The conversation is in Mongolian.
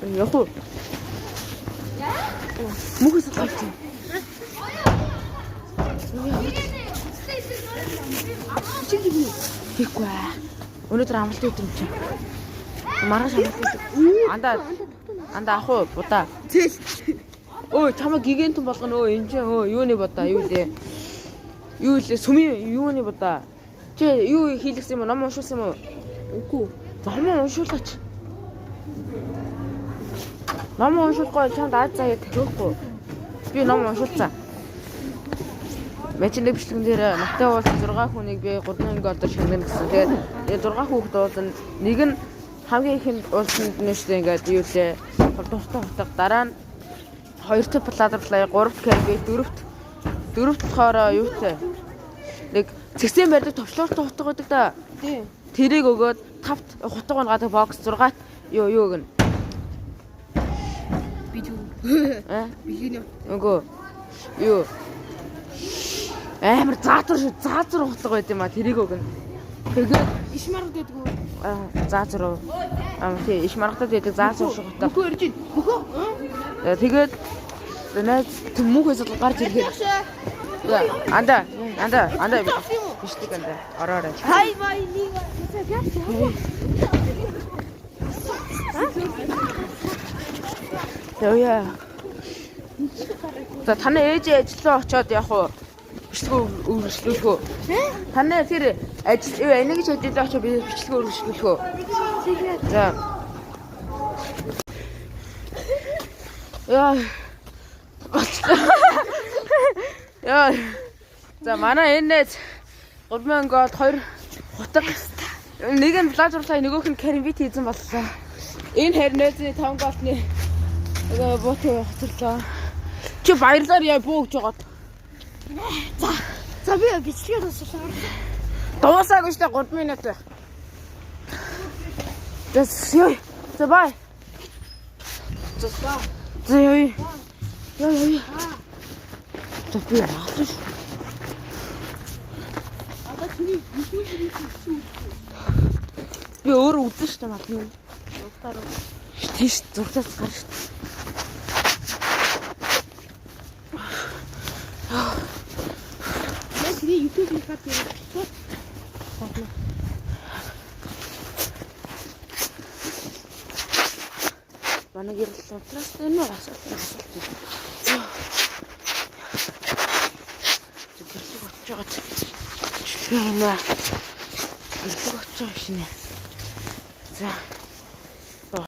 Яг уу. Мөхөс гайтай. Хийхгүй. Өнөөдөр амралт үүд юм чи. Маргааш амралт үүд. Андаа ах уу будаа. Зээл. Өө чамаа гигантэн болгоно өө энэ ч юуны будаа юу лээ. Юу лээ сүмийн юуны будаа. Чи юу хийлгсэн юм уу? Ном уншуулсан юм уу? Үгүй. Ном уншуулаач. Ном уншуулахгүй чамд аз заяа тавихгүй. Би ном уншуулсан. Мэчний бичлэгэн дээр Матай уул 6 хүнийг би 3 анги одоо шингэнэ гэсэн. Тэгээд 6 хүүхэд уулзна. Нэг нь хамгийн ихэнд уулзсанд нэштэй ингээд юу лээ. Дуртай утга дараа нь 2-т платарлаа, 3-т кэрби, 4-т болохоор юутай. Нэг цэгцэн барьдаг товчлууртай утга байдаг да. Тий. Тэрийг өгөөд 5-т хутга унгаадаг бокс 6-т юу гэн. Би юу? Би юу? Үгүй. Юу? Амар заазар хутга байд юм а тэрийг өгнө. Тэгээд иш маргад байдаг уу? Заазар. Тий, иш маргадад байдаг заазар шиг хутга. Мөхөө ирж байна. Мөхөө? Тэгээд найз төмөхөөс л гарч ирэхэд. Анда. Бишдэг анда. Ороорой. Хай бай нэг. Яа. За таны ээж ажиллаа очоод явах уу? Бичлэг өргөжлүүлэх үү? Таны тэр ажил энийг ч ажиллаа очоод би бичлэг өргөжлүүлэх үү? За. Яа. За манай энэ 3 гол 2 хутга. Нэг нь плажурлаа, нөгөөх нь каримбит хийсэн боллоо. Энэ харнэзний 5 голтны буутай хоцорлоо. Чи баярлаар яа буугж байгаа. За би бичлэгээ дуусгасан. Дуусаагүй шүү дээ 3 минут. За бай. За яа. За би яах вэ? Би өөрөө үзэн шүү дээ мал юм. Тийш зурдаас гарч шүү дээ. Яа YouTube-ийн хат хийх. Манай гэрэл утраас энэ асуулт. Чүлээ нэ. Илэг очиж шинэ. За